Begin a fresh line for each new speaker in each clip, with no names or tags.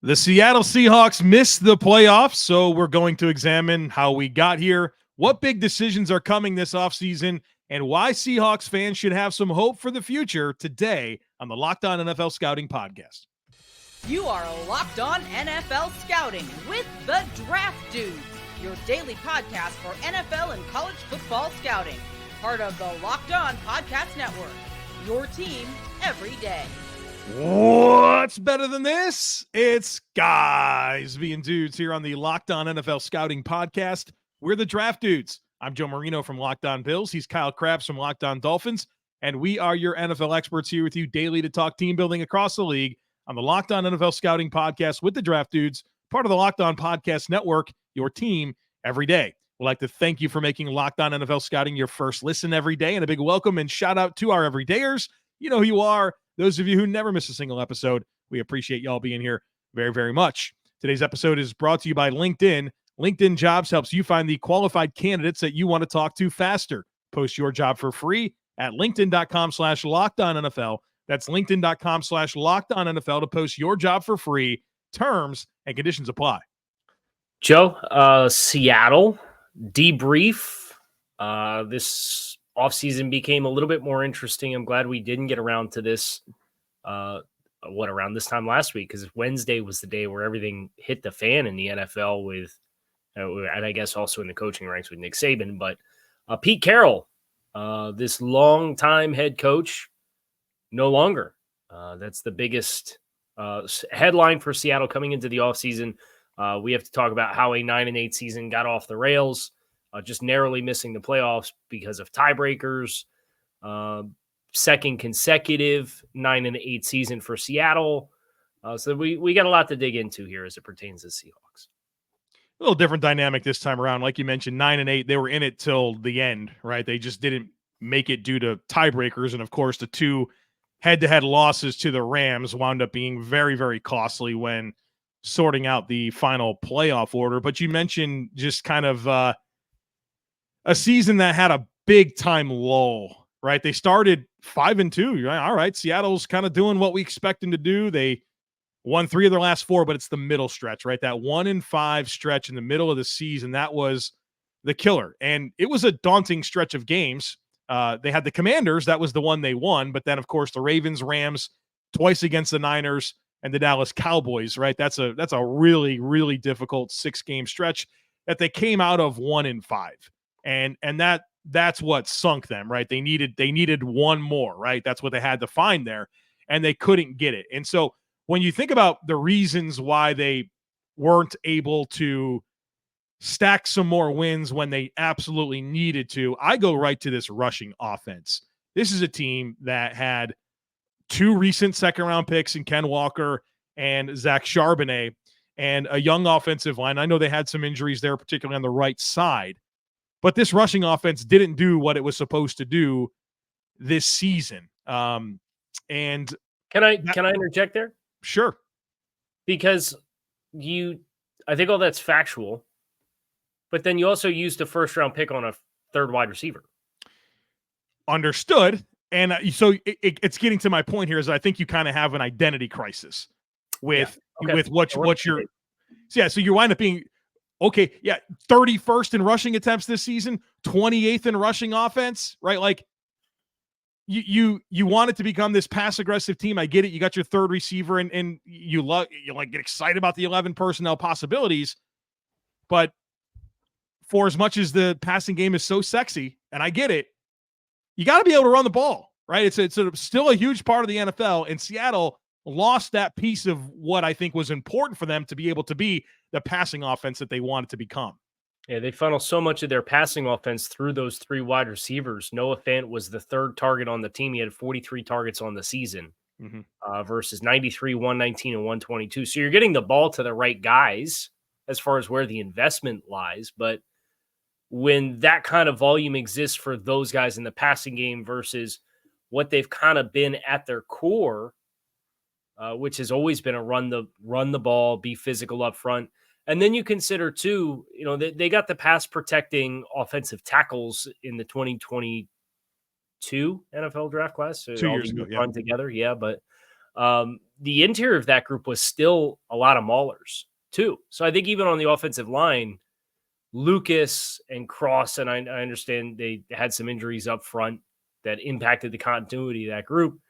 The Seattle Seahawks missed the playoffs, so we're going to examine how we got here, what big decisions are coming this offseason, and why Seahawks fans should have some hope for the future today on the Locked On NFL Scouting Podcast.
You are Locked On NFL Scouting with the Draft Dudes, your daily podcast for NFL and college football scouting. Part of the Locked On Podcast Network, your team every day.
What's better than this? It's guys being dudes here on the Locked On NFL Scouting Podcast. We're the Draft Dudes. I'm Joe Marino from Locked On Bills. He's Kyle Crabbs from Locked On Dolphins. And we are your NFL experts here with you daily to talk team building across the league on the Locked On NFL Scouting Podcast with the Draft Dudes, part of the Locked On Podcast Network, your team every day. We'd like to thank you for making Locked On NFL Scouting your first listen every day, and a big welcome and shout out to our everydayers. You know who you are. Those of you who never miss a single episode, we appreciate y'all being here very, very much. Today's episode is brought to you by LinkedIn. LinkedIn Jobs helps you find the qualified candidates that you want to talk to faster. Post your job for free at linkedin.com/LockedOnNFL. That's linkedin.com/LockedOnNFL to post your job for free. Terms and conditions apply.
Joe, Seattle debrief. This offseason became a little bit more interesting. I'm glad we didn't get around to this, around this time last week, because Wednesday was the day where everything hit the fan in the NFL with, and I guess also in the coaching ranks with Nick Saban. But Pete Carrol, this longtime head coach, no longer. That's the biggest headline for Seattle coming into the offseason. We have to talk about how a 9-8 season got off the rails. Just narrowly missing the playoffs because of tiebreakers. Second consecutive 9-8 season for Seattle. So we got a lot to dig into here as it pertains to Seahawks.
A little different dynamic this time around. Like you mentioned, 9-8, they were in it till the end, right? They just didn't make it due to tiebreakers. And of course, the two head-to-head losses to the Rams wound up being very, very costly when sorting out the final playoff order. But you mentioned just kind of a season that had a big-time lull, right? They started 5-2. You're like, all right, Seattle's kind of doing what we expect them to do. They won 3 of their last 4, but it's the middle stretch, right? That 1-5 stretch in the middle of the season, that was the killer. And it was a daunting stretch of games. They had the Commanders. That was the one they won. But then, of course, the Ravens, Rams, twice against the Niners, and the Dallas Cowboys, right? That's a really, really difficult 6-game stretch that they came out of 1-5. And that's what sunk them, right? They needed one more, right? That's what they had to find there, and they couldn't get it. And so when you think about the reasons why they weren't able to stack some more wins when they absolutely needed to, I go right to this rushing offense. This is a team that had 2 recent second-round picks in Ken Walker and Zach Charbonnet, and a young offensive line. I know they had some injuries there, particularly on the right side. But this rushing offense didn't do what it was supposed to do this season. And
can I interject there?
Sure.
Because I think all that's factual, but then you also used a first-round pick on a third wide receiver.
Understood. And so it's getting to my point here is I think you kind of have an identity crisis with what you're. So you wind up being. Okay, yeah, 31st in rushing attempts this season, 28th in rushing offense, right? Like you want it to become this pass aggressive team. I get it. You got your third receiver and you get excited about the 11 personnel possibilities. But for as much as the passing game is so sexy, and I get it, you got to be able to run the ball, right? It's still a huge part of the NFL, and Seattle lost that piece of what I think was important for them to be able to be the passing offense that they wanted to become.
Yeah, they funnel so much of their passing offense through those 3 wide receivers. Noah Fant was the 3rd target on the team. He had 43 targets on the season versus 93, 119, and 122. So you're getting the ball to the right guys as far as where the investment lies. But when that kind of volume exists for those guys in the passing game versus what they've kind of been at their core, which has always been a run the ball, be physical up front. And then you consider too, they got the pass protecting offensive tackles in the 2022 NFL draft class. So
2 years ago,
run together. Yeah. But The interior of that group was still a lot of maulers too. So I think even on the offensive line, Lucas and Cross, and I understand they had some injuries up front that impacted the continuity of that group.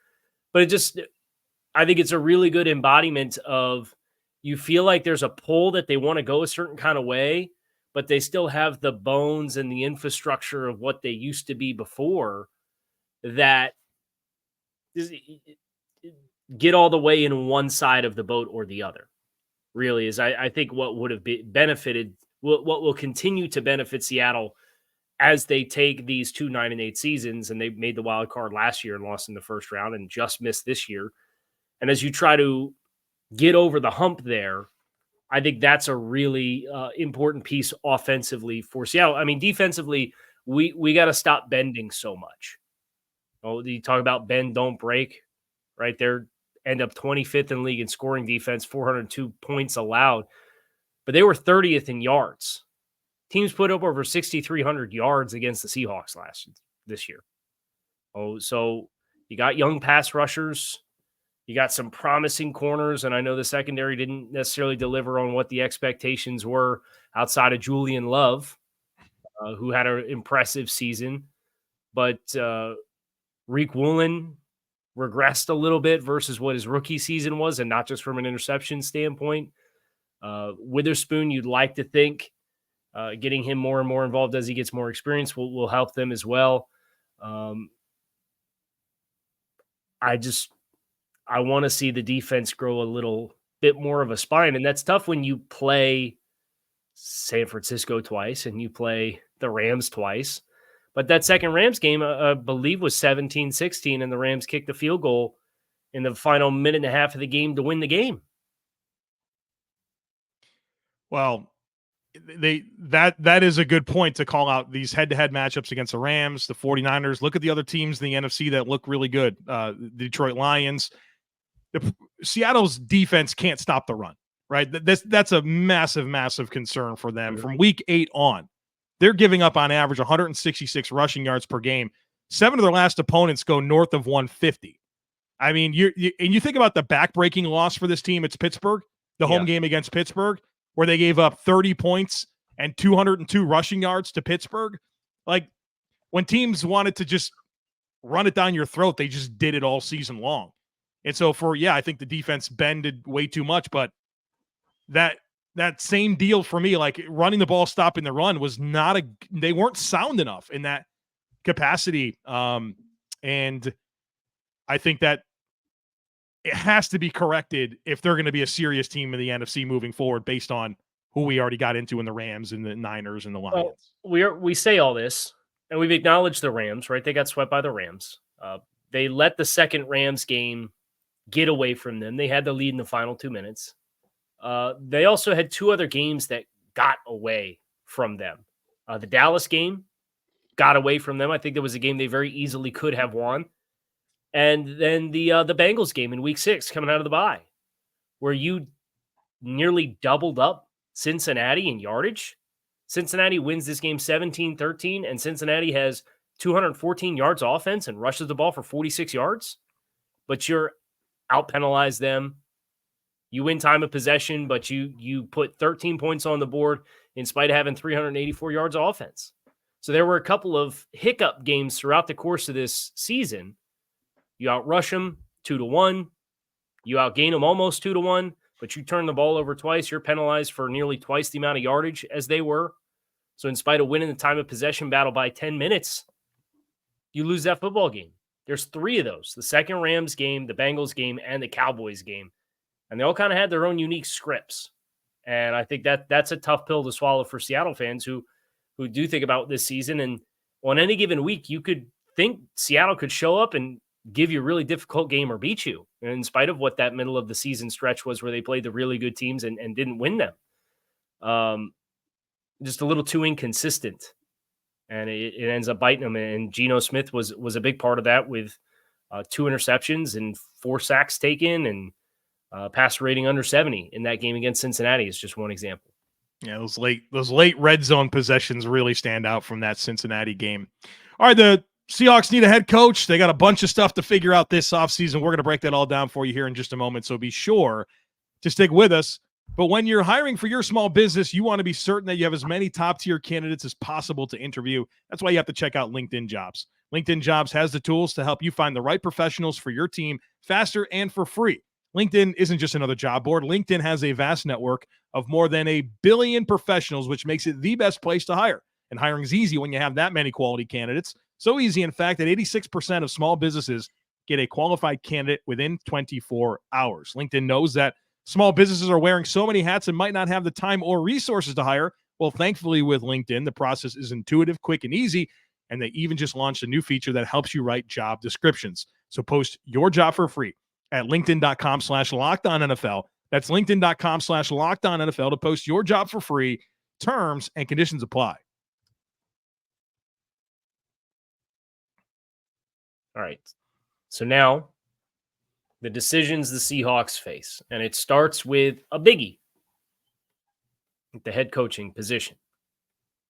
But I think it's a really good embodiment of, you feel like there's a pull that they want to go a certain kind of way, but they still have the bones and the infrastructure of what they used to be before that get all the way in one side of the boat or the other. Really is, I think, what would have benefited, what will continue to benefit Seattle as they take these 2 9-8 seasons, and they made the wild card last year and lost in the first round and just missed this year. And as you try to get over the hump there, I think that's a really important piece offensively for Seattle. I mean, defensively, we got to stop bending so much. Oh, you talk about bend, don't break, right? They're end up 25th in league in scoring defense, 402 points allowed, but they were 30th in yards. Teams put up over 6,300 yards against the Seahawks this year. Oh, so you got young pass rushers. You got some promising corners, and I know the secondary didn't necessarily deliver on what the expectations were outside of Julian Love, who had an impressive season. But Riq Woolen regressed a little bit versus what his rookie season was, and not just from an interception standpoint. Witherspoon, you'd like to think getting him more and more involved as he gets more experience will help them as well. I want to see the defense grow a little bit more of a spine, and that's tough when you play San Francisco twice and you play the Rams twice. But that second Rams game, I believe, was 17-16, and the Rams kicked the field goal in the final minute and a half of the game to win the game.
Well, that is a good point to call out these head-to-head matchups against the Rams, the 49ers. Look at the other teams in the NFC that look really good. The Detroit Lions. Seattle's defense can't stop the run, right? That's a massive, massive concern for them. From week 8 on, they're giving up on average 166 rushing yards per game. 7 of their last opponents go north of 150. I mean, you think about the back-breaking loss for this team. It's Pittsburgh, the home game against Pittsburgh, where they gave up 30 points and 202 rushing yards to Pittsburgh. Like, when teams wanted to just run it down your throat, they just did it all season long. And so I think the defense bended way too much, but that same deal for me, like running the ball, stopping the run was they weren't sound enough in that capacity. And I think that it has to be corrected if they're going to be a serious team in the NFC moving forward based on who we already got into in the Rams and the Niners and the Lions.
Well, we say all this, and we've acknowledged the Rams, right? They got swept by the Rams. They let the second Rams game get away from them. They had the lead in the final 2 minutes. They also had 2 other games that got away from them. The Dallas game got away from them. I think there was a game they very easily could have won. And then the Bengals game in week 6 coming out of the bye, where you nearly doubled up Cincinnati in yardage. Cincinnati wins this game 17-13, and Cincinnati has 214 yards offense and rushes the ball for 46 yards. But you're out-penalize them. You win time of possession, but you put 13 points on the board in spite of having 384 yards of offense. So there were a couple of hiccup games throughout the course of this season. You outrush them 2-1. You outgain them almost 2-1, but you turn the ball over twice. You're penalized for nearly twice the amount of yardage as they were. So in spite of winning the time of possession battle by 10 minutes, you lose that football game. There's 3 of those: the second Rams game, the Bengals game, and the Cowboys game. And they all kind of had their own unique scripts. And I think that's a tough pill to swallow for Seattle fans who do think about this season. And on any given week, you could think Seattle could show up and give you a really difficult game or beat you, and in spite of what that middle of the season stretch was where they played the really good teams and didn't win them. Just a little too inconsistent. And it ends up biting them. And Geno Smith was a big part of that with 2 interceptions and 4 sacks taken, and passer rating under 70 in that game against Cincinnati is just one example.
Yeah, those late red zone possessions really stand out from that Cincinnati game. All right, the Seahawks need a head coach. They got a bunch of stuff to figure out this offseason. We're going to break that all down for you here in just a moment, so be sure to stick with us. But when you're hiring for your small business, you want to be certain that you have as many top-tier candidates as possible to interview. That's why you have to check out LinkedIn Jobs. LinkedIn Jobs has the tools to help you find the right professionals for your team faster and for free. LinkedIn isn't just another job board. LinkedIn has a vast network of more than 1 billion professionals, which makes it the best place to hire. And hiring is easy when you have that many quality candidates. So easy, in fact, that 86% of small businesses get a qualified candidate within 24 hours. LinkedIn knows that small businesses are wearing so many hats and might not have the time or resources to hire. Well, thankfully with LinkedIn, the process is intuitive, quick, and easy. And they even just launched a new feature that helps you write job descriptions. So post your job for free at linkedin.com/lockedonnfl. That's linkedin.com/lockedonnfl to post your job for free. Terms and conditions apply.
All right. So now the decisions the Seahawks face, and it starts with a biggie, the head coaching position.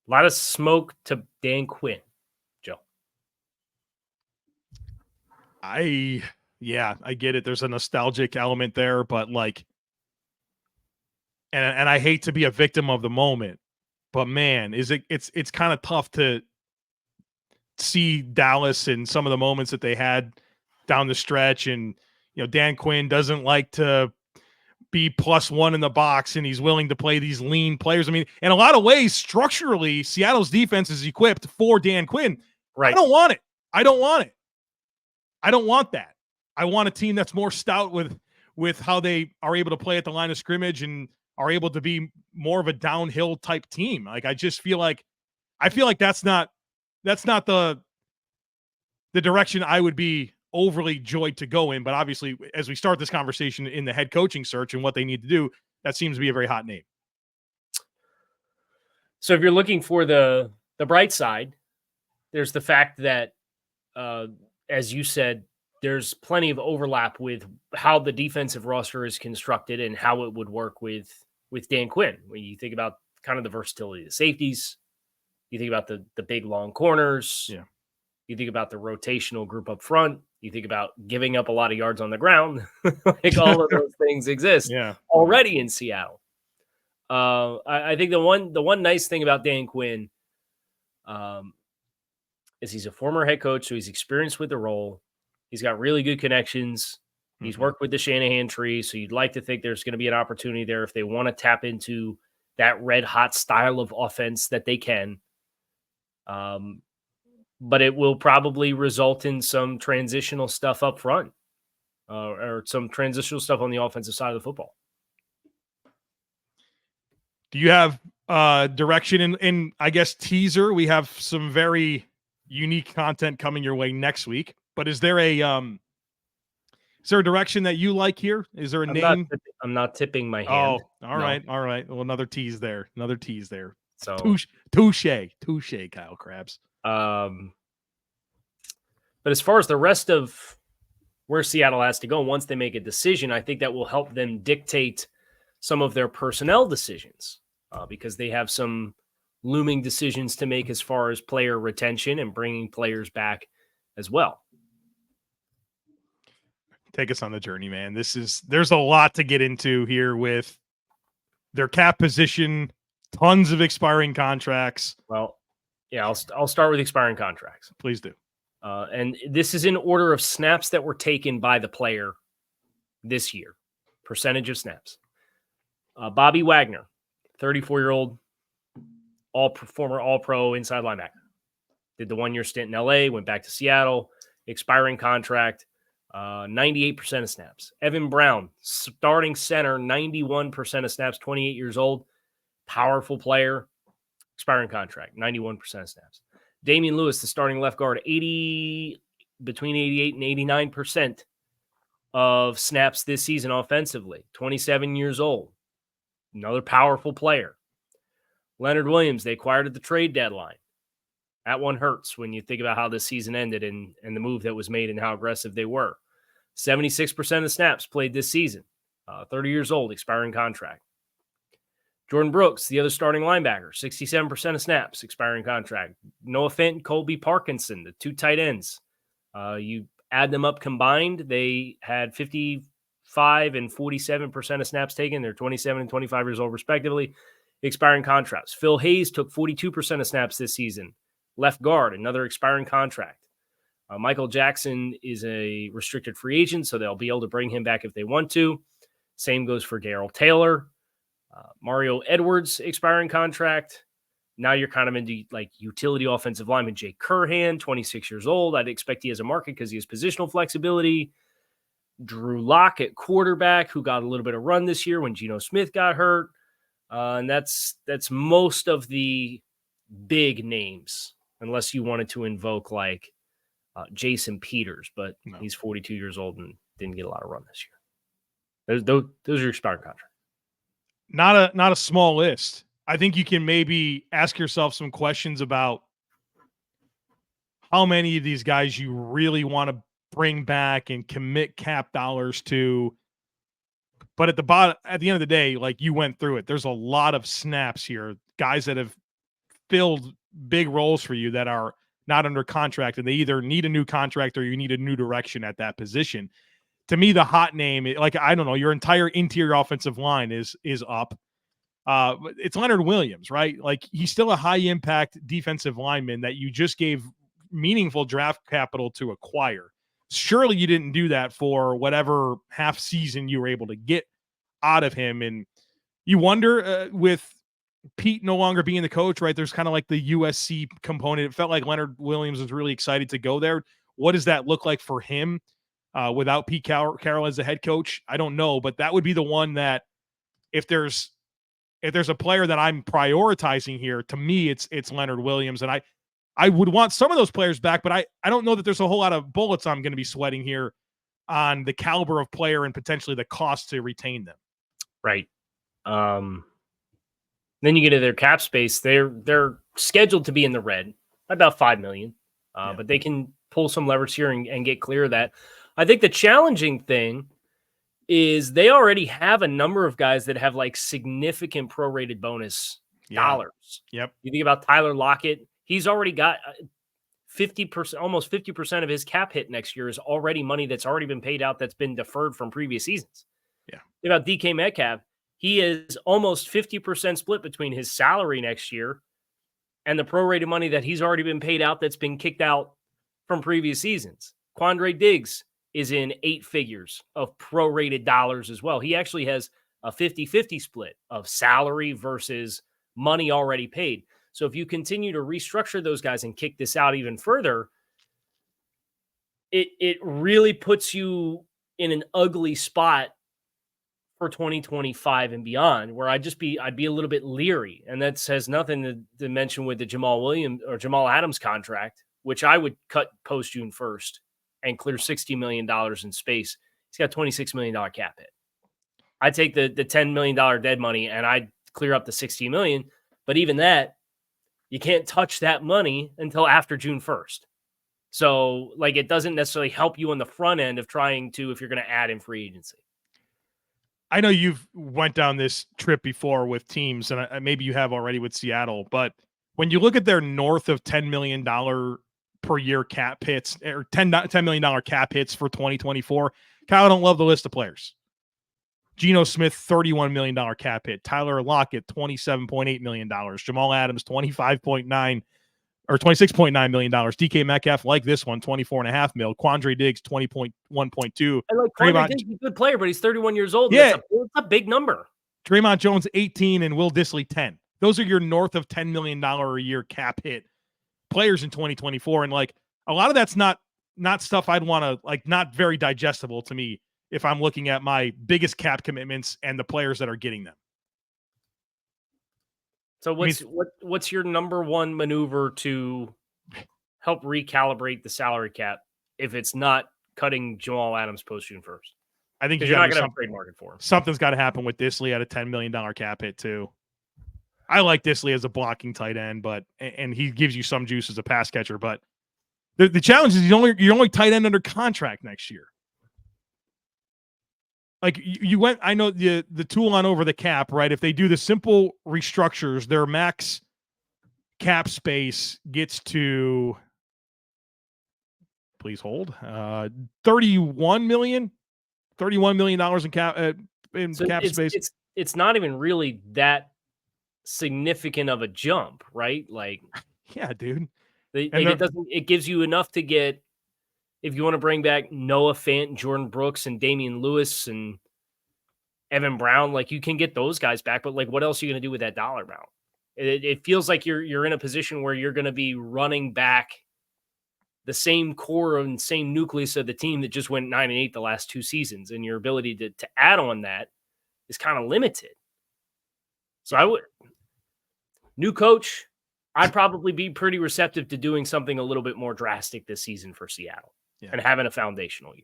A lot of smoke to Dan Quinn, Joe.
I get it. There's a nostalgic element there, but like, and I hate to be a victim of the moment, but man, it's kind of tough to see Dallas and some of the moments that they had down the stretch. And, Dan Quinn doesn't like to be +1 in the box, and he's willing to play these lean players. I mean, in a lot of ways, structurally, Seattle's defense is equipped for Dan Quinn.
Right.
I don't want it. I don't want that. I want a team that's more stout with how they are able to play at the line of scrimmage and are able to be more of a downhill type team. Like, I feel like that's not the direction I would be overly joyed to go in. But obviously, as we start this conversation in the head coaching search and what they need to do, that seems to be a very hot name.
So if you're looking for the bright side, there's the fact that, as you said, there's plenty of overlap with how the defensive roster is constructed and how it would work with Dan Quinn. When you think about kind of the versatility of the safeties, you think about the big long corners.
Yeah.
You think about the rotational group up front. You think about giving up a lot of yards on the ground. Like all of those things exist already in Seattle. I think the one nice thing about Dan Quinn is he's a former head coach, so he's experienced with the role. He's got really good connections. He's worked with the Shanahan tree, so you'd like to think there's going to be an opportunity there if they want to tap into that red-hot style of offense that they can. But it will probably result in some transitional stuff up front or some transitional stuff on the offensive side of the football.
Do you have direction in I guess, teaser? We have some very unique content coming your way next week, but is there a direction that you like here? Is there a name?
I'm not tipping my hand.
Oh, all right. Well, another tease there.
So
touche, Kyle Crabbs.
But as far as the rest of where Seattle has to go, once they make a decision, I think that will help them dictate some of their personnel decisions because they have some looming decisions to make as far as player retention and bringing players back as well.
Take us on the journey, man. There's a lot to get into here with their cap position, tons of expiring contracts.
Well, yeah, I'll start with expiring contracts.
Please do.
And this is in order of snaps that were taken by the player this year, percentage of snaps. Bobby Wagner, 34-year-old, former All-Pro inside linebacker. Did the 1-year stint in L.A., went back to Seattle, expiring contract, 98% of snaps. Evan Brown, starting center, 91% of snaps, 28 years old, powerful player, expiring contract, 91% of snaps. Damian Lewis, the starting left guard, between 88 and 89% of snaps this season offensively, 27 years old, another powerful player. Leonard Wiliams, they acquired at the trade deadline. That one hurts when you think about how this season ended and the move that was made and how aggressive they were. 76% of snaps played this season, 30 years old, expiring contract. Jordyn Brooks, the other starting linebacker, 67% of snaps, expiring contract. Noah Fant and Colby Parkinson, the two tight ends. You add them up combined, they had 55 and 47% of snaps taken. They're 27 and 25 years old, respectively. Expiring contracts. Phil Hayes took 42% of snaps this season. Left guard, another expiring contract. Michael Jackson is a restricted free agent, so they'll be able to bring him back if they want to. Same goes for Darrell Taylor. Mario Edwards, expiring contract. Now you're kind of into like utility offensive lineman Jay Curhan, 26 years old. I'd expect he has a market because he has positional flexibility. Drew Lockett, quarterback, who got a little bit of run this year when Geno Smith got hurt. And that's most of the big names, unless you wanted to invoke like Jason Peters, but no. He's 42 years old and didn't get a lot of run this year. Those are your expiring contracts.
Not a small list. I think you can maybe ask yourself some questions about how many of these guys you really want to bring back and commit cap dollars to. But at the end of the day, like you went through it, there's a lot of snaps here, guys that have filled big roles for you that are not under contract, and they either need a new contract or you need a new direction at that position. To me, the hot name, like, I don't know, your entire interior offensive line is up. It's Leonard Wiliams, right? Like, he's still a high-impact defensive lineman that you just gave meaningful draft capital to acquire. Surely you didn't do that for whatever half season you were able to get out of him. And you wonder, with Pete no longer being the coach, right, there's kind of like the USC component. It felt like Leonard Wiliams was really excited to go there. What does that look like for him? Without Pete Carrol as the head coach, I don't know, but that would be the one that if there's a player that I'm prioritizing here, to me, it's Leonard Wiliams. And I would want some of those players back, but I don't know that there's a whole lot of bullets I'm going to be sweating here on the caliber of player and potentially the cost to retain them.
Right. Then you get to their cap space. They're scheduled to be in the red, about $5 million, but they can pull some leverage here and get clear of that. I think the challenging thing is they already have a number of guys that have like significant prorated bonus dollars.
Yep.
You think about Tyler Lockett. He's already got 50%, almost 50% of his cap hit next year is already money that's already been paid out that's been deferred from previous seasons.
Yeah.
Think about DK Metcalf. He is almost 50% split between his salary next year and the prorated money that he's already been paid out that's been kicked out from previous seasons. Quandre Diggs is in 8 figures of prorated dollars as well. He actually has a 50-50 split of salary versus money already paid. So if you continue to restructure those guys and kick this out even further, it really puts you in an ugly spot for 2025 and beyond, where I'd be a little bit leery. And that has nothing to mention with the Jamal Adams contract, which I would cut post June 1st and clear $60 million in space. He's got $26 million cap hit. I take the $10 million dead money and I'd clear up the $60 million. But even that, you can't touch that money until after June 1st. So, like, it doesn't necessarily help you on the front end of trying to, if you're going to add in free agency.
I know you've went down this trip before with teams, and maybe you have already with Seattle, but when you look at their north of $10 million per year cap hits, or $10 million cap hits for 2024, Kyle, I don't love the list of players. Geno Smith, $31 million cap hit. Tyler Lockett, $27.8 million. Jamal Adams, $26.9 million. DK Metcalf, like this one, $24.5 million. Quandre Diggs, $20.1.2.
I like Quandre Diggs, he's a good player, but he's 31 years old.
Yeah.
That's a big number.
Dre'Mont Jones, 18, and Will Dissly, 10. Those are your north of $10 million a year cap hit players in 2024. And like a lot of that's not stuff I'd want to, like, not very digestible to me if I'm looking at my biggest cap commitments and the players that are getting them.
So what's your number one maneuver to help recalibrate the salary cap if it's not cutting Jamal Adams post June 1st?
I think
you're not going to have a trade market for him. Something's
got to happen with Dissly at a $10 million cap hit too. I like Dissly as a blocking tight end, and he gives you some juice as a pass catcher. But the challenge is you're only tight end under contract next year. like you went, I know the tool on over the cap, right? If they do the simple restructures, their max cap space gets to, please hold, $31 million in cap space.
It's not even really that significant of a jump, right? Like,
yeah, dude.
It gives you enough to get, if you want to bring back Noah Fant, Jordyn Brooks, and Damian Lewis and Evan Brown, like you can get those guys back, but like what else are you going to do with that dollar amount? It feels like you're in a position where you're going to be running back the same core and same nucleus of the team that just went 9-8 the last 2 seasons, and your ability to add on that is kind of limited. So new coach, I'd probably be pretty receptive to doing something a little bit more drastic this season for Seattle and having a foundational year.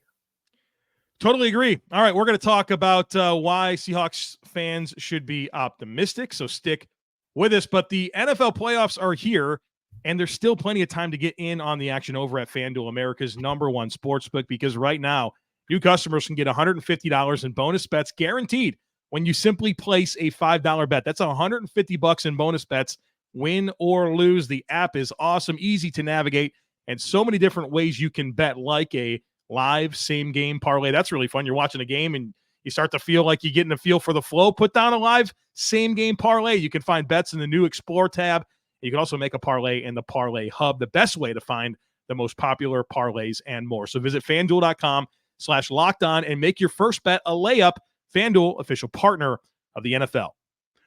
Totally agree. All right, we're going to talk about why Seahawks fans should be optimistic, so stick with us. But the NFL playoffs are here, and there's still plenty of time to get in on the action over at FanDuel, America's #1 sportsbook, because right now, new customers can get $150 in bonus bets guaranteed when you simply place a $5 bet. That's $150 in bonus bets, win or lose. The app is awesome, easy to navigate, and so many different ways you can bet, like a live same game parlay. That's really fun. You're watching a game and you start to feel like you're getting a feel for the flow. Put down a live same game parlay. You can find bets in the new Explore tab. You can also make a parlay in the Parlay Hub, the best way to find the most popular parlays and more. So visit FanDuel.com/lockedon and make your first bet a layup. FanDuel, official partner of the NFL.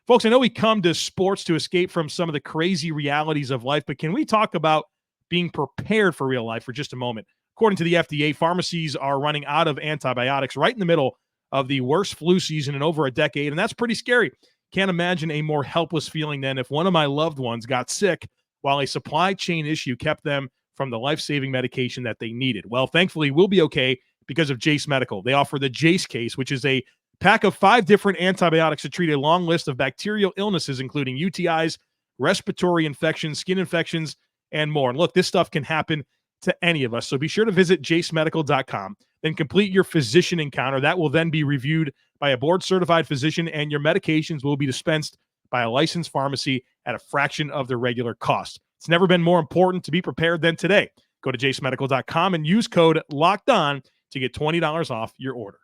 Folks, I know we come to sports to escape from some of the crazy realities of life, but can we talk about being prepared for real life for just a moment? According to the FDA, pharmacies are running out of antibiotics right in the middle of the worst flu season in over a decade, and that's pretty scary. Can't imagine a more helpless feeling than if one of my loved ones got sick while a supply chain issue kept them from the life-saving medication that they needed. Well, thankfully, we'll be okay because of Jase Medical. They offer the Jase case, which is a pack of 5 different antibiotics to treat a long list of bacterial illnesses, including UTIs, respiratory infections, skin infections, and more. And look, this stuff can happen to any of us. So be sure to visit jasemedical.com, then complete your physician encounter. That will then be reviewed by a board-certified physician, and your medications will be dispensed by a licensed pharmacy at a fraction of their regular cost. It's never been more important to be prepared than today. Go to jasemedical.com and use code LOCKEDON to get $20 off your order.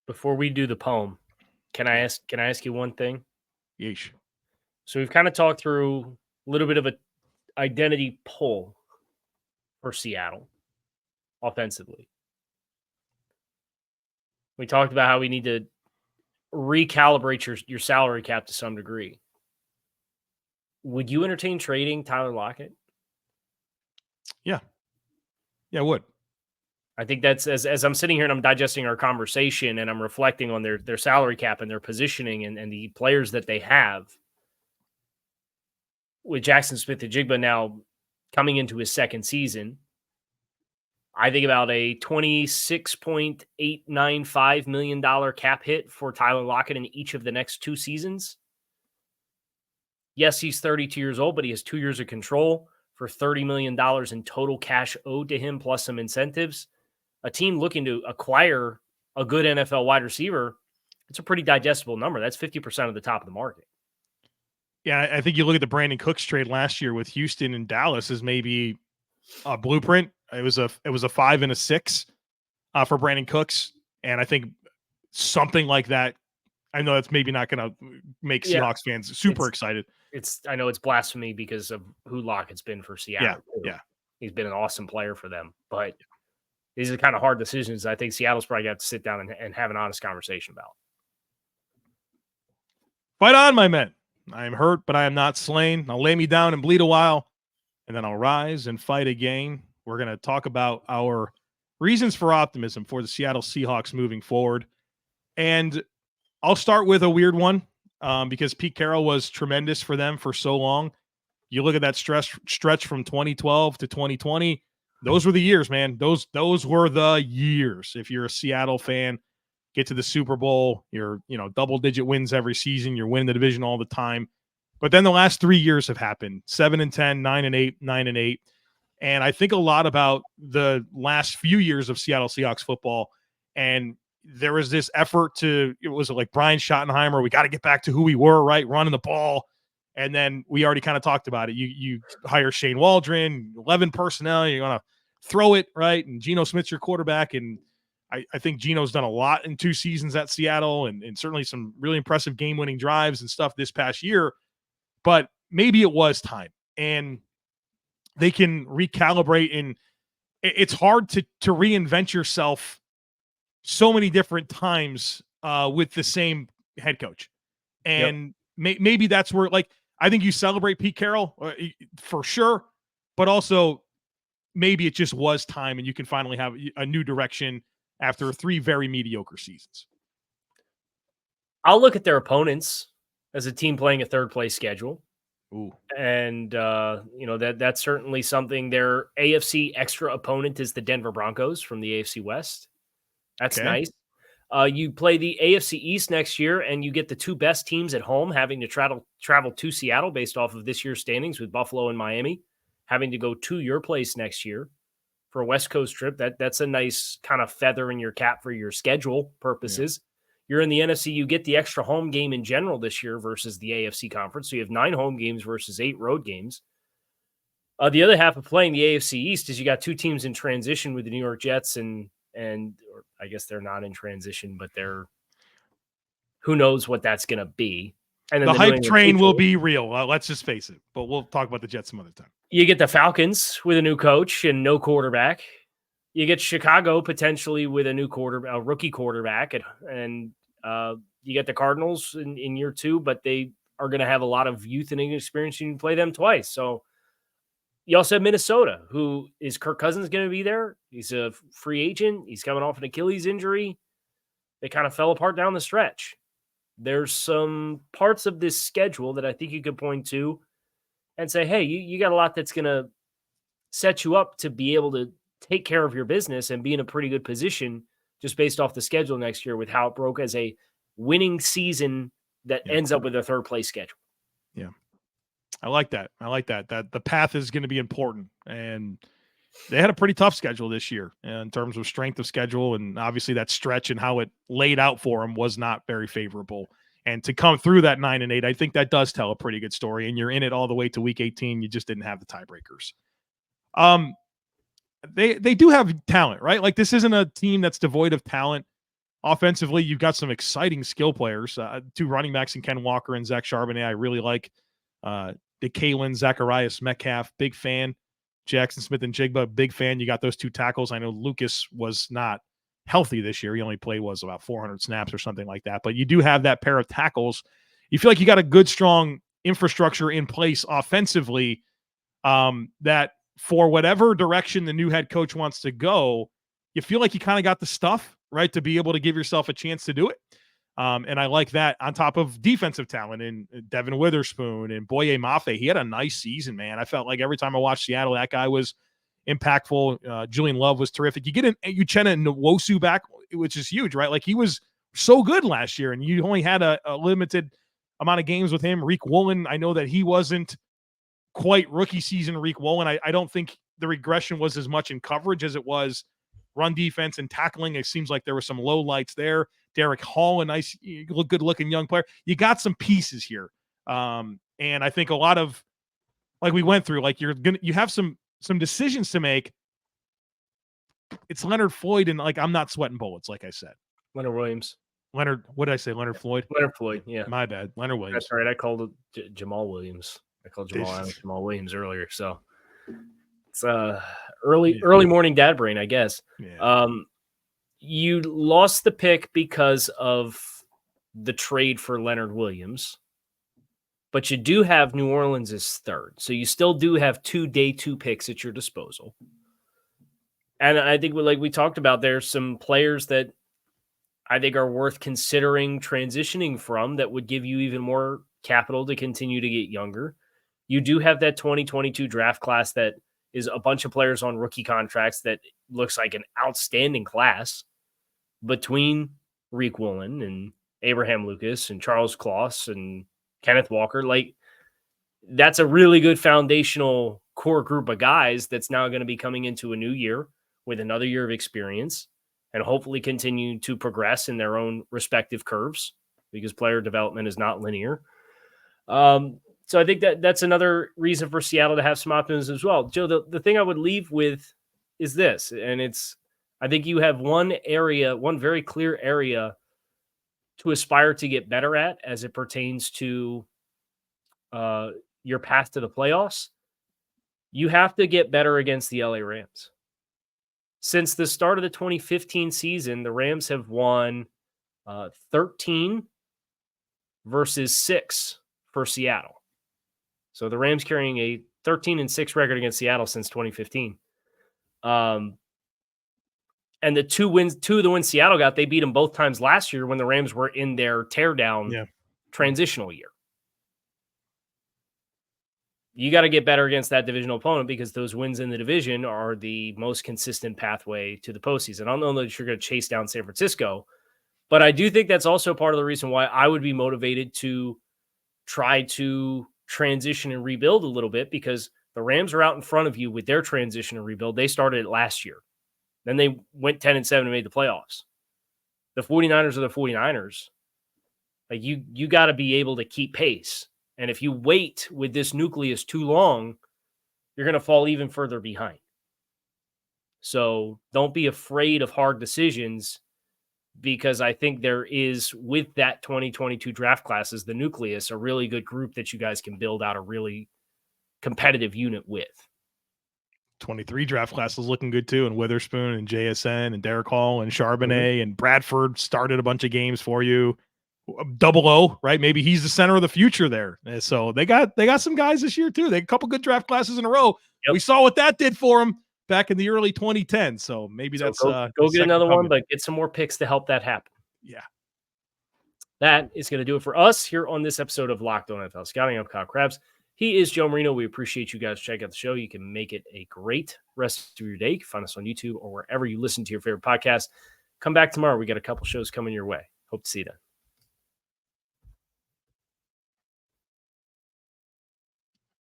Before we do the poem, can I ask you one thing?
Yeesh.
So we've kind of talked through a little bit of an identity pull for Seattle offensively. We talked about how we need to recalibrate your salary cap to some degree. Would you entertain trading Tyler Lockett?
Yeah, I would.
I think that's, as I'm sitting here and I'm digesting our conversation and I'm reflecting on their salary cap and their positioning and the players that they have, with Jaxon Smith-Njigba now coming into his second season, I think about a $26.895 million cap hit for Tyler Lockett in each of the next 2 seasons. Yes, he's 32 years old, but he has 2 years of control for $30 million in total cash owed to him, plus some incentives. A team looking to acquire a good NFL wide receiver, it's a pretty digestible number. That's 50% of the top of the market.
Yeah, I think you look at the Brandon Cooks trade last year with Houston and Dallas as maybe a blueprint. It was a 5 and a 6 for Brandon Cooks, and I think something like that. I know that's maybe not going to make Seahawks fans super excited.
I know it's blasphemy because of who Lockett's been for Seattle.
Yeah,
he's been an awesome player for them, but these are kind of hard decisions I think Seattle's probably got to sit down and have an honest conversation about.
Fight on, my men. I am hurt, but I am not slain. I'll lay me down and bleed a while, and then I'll rise and fight again. We're going to talk about our reasons for optimism for the Seattle Seahawks moving forward. And I'll start with a weird one because Pete Carroll was tremendous for them for so long. You look at that stretch from 2012 to 2020. Those were the years, man. Those were the years. If you're a Seattle fan, get to the Super Bowl, you're double-digit wins every season, you're winning the division all the time. But then the last 3 years have happened: 7-10, 9-8, 9-8. And I think a lot about the last few years of Seattle Seahawks football. And there was this effort it was like Brian Schottenheimer, we got to get back to who we were, right? Running the ball. And then we already kind of talked about it. You hire Shane Waldron, 11 personnel, you're going to throw it, right? And Geno Smith's your quarterback. And I think Geno's done a lot in 2 seasons at Seattle and certainly some really impressive game-winning drives and stuff this past year. But maybe it was time. And they can recalibrate, and it's hard to reinvent yourself so many different times with the same head coach. And maybe that's where, like, I think you celebrate Pete Carroll for sure, but also maybe it just was time and you can finally have a new direction after 3 very mediocre seasons.
I'll look at their opponents as a team playing a third place schedule.
Ooh.
And, that's certainly something. Their AFC extra opponent is the Denver Broncos from the AFC West. That's nice. You play the AFC East next year, and you get the 2 best teams at home having to travel to Seattle based off of this year's standings, with Buffalo and Miami having to go to your place next year for a West Coast trip. That's a nice kind of feather in your cap for your schedule purposes. Yeah. You're in the NFC, you get the extra home game in general this year versus the AFC conference. So you have 9 home games versus 8 road games. The other half of playing the AFC East is you got 2 teams in transition with the New York Jets and or I guess they're not in transition, but who knows what that's going to be. And then
the hype train will be real. Let's just face it, but we'll talk about the Jets some other time.
You get the Falcons with a new coach and no quarterback. You get Chicago potentially with a rookie quarterback, and you get the Cardinals in year 2, but they are going to have a lot of youth and inexperience. You can play them twice. So you also have Minnesota, who is Kirk Cousins going to be there? He's a free agent. He's coming off an Achilles injury. They kind of fell apart down the stretch. There's some parts of this schedule that I think you could point to and say, hey, you got a lot that's going to set you up to be able to take care of your business and be in a pretty good position just based off the schedule next year with how it broke as a winning season that ends up with a third place schedule.
Yeah. I like that. That the path is going to be important. And they had a pretty tough schedule this year in terms of strength of schedule. And obviously that stretch and how it laid out for them was not very favorable. And to come through that 9-8, I think that does tell a pretty good story. And you're in it all the way to week 18. You just didn't have the tiebreakers. They do have talent, right? Like, this isn't a team that's devoid of talent. Offensively, you've got some exciting skill players. 2 running backs in Ken Walker and Zach Charbonnet. I really like DeKalin, Zacharias, Metcalf, big fan. Jaxon Smith-Njigba, big fan. You got those 2 tackles. I know Lucas was not healthy this year. He only played about 400 snaps or something like that. But you do have that pair of tackles. You feel like you got a good, strong infrastructure in place offensively that for whatever direction the new head coach wants to go, you feel like you kind of got the stuff, right, to be able to give yourself a chance to do it. And I like that on top of defensive talent in Devon Witherspoon and Boye Mafe. He had a nice season, man. I felt like every time I watched Seattle, that guy was impactful. Julian Love was terrific. You get Uchenna Nwosu back, which is huge, right? Like, he was so good last year, and you only had a limited amount of games with him. Riq Woolen, I know that he wasn't quite rookie season Riq Woolen. I don't think the regression was as much in coverage as it was run defense and tackling. It seems like there were some low lights there. Derek Hall, a nice, good-looking young player. You got some pieces here. And I think a lot of, like we went through, like, you have some decisions to make. It's Leonard Floyd, and, like, I'm not sweating bullets, like I said.
Leonard Wiliams.
What did I say? Leonard Floyd?
Leonard Floyd, yeah.
My bad. Leonard Wiliams.
That's right. I called it Jamal Williams. I called Jamal Williams earlier. So it's early morning dad brain, I guess.
Yeah.
You lost the pick because of the trade for Leonard Wiliams, but you do have New Orleans as third. So you still do have 2 day 2 picks at your disposal. And I think, like we talked about, there's some players that I think are worth considering transitioning from that would give you even more capital to continue to get younger. You do have that 2022 draft class that is a bunch of players on rookie contracts that looks like an outstanding class between Riq Woolen and Abraham Lucas and Charles Kloss and Kenneth Walker. Like, that's a really good foundational core group of guys that's now going to be coming into a new year with another year of experience and hopefully continue to progress in their own respective curves because player development is not linear. So I think that's another reason for Seattle to have some optimism as well. Joe, the thing I would leave with is this, and I think you have one very clear area to aspire to get better at as it pertains to your path to the playoffs. You have to get better against the LA Rams. Since the start of the 2015 season, the Rams have won 13 versus 6 for Seattle. So the Rams carrying a 13-6 record against Seattle since 2015. And the two of the wins Seattle got, they beat them both times last year when the Rams were in their teardown transitional year. You got to get better against that divisional opponent because those wins in the division are the most consistent pathway to the postseason. I don't know that you're going to chase down San Francisco, but I do think that's also part of the reason why I would be motivated to try to transition and rebuild a little bit, because the Rams are out in front of you with their transition and rebuild. They started it last year. Then they went 10-7 and made the playoffs. The 49ers are the 49ers. Like you got to be able to keep pace. And if you wait with this nucleus too long, you're going to fall even further behind. So don't be afraid of hard decisions, because I think there is, with that 2022 draft classes, the nucleus, a really good group that you guys can build out a really competitive unit with.
23 draft class is looking good too, and Witherspoon and JSN and Derek Hall and Charbonnet and Bradford started a bunch of games for you. Double O, right? Maybe he's the center of the future there. And so they got some guys this year too. They had a couple good draft classes in a row. Yep. We saw what that did for them back in the early 2010s. So maybe that's
go get another one, but get some more picks to help that happen.
Yeah.
That is going to do it for us here on this episode of Locked On NFL Scouting. I'm Kyle Crabbs. He is Joe Marino. We appreciate you guys checking out the show. You can make it a great rest of your day. You can find us on YouTube or wherever you listen to your favorite podcast. Come back tomorrow. We got a couple shows coming your way. Hope to see you then.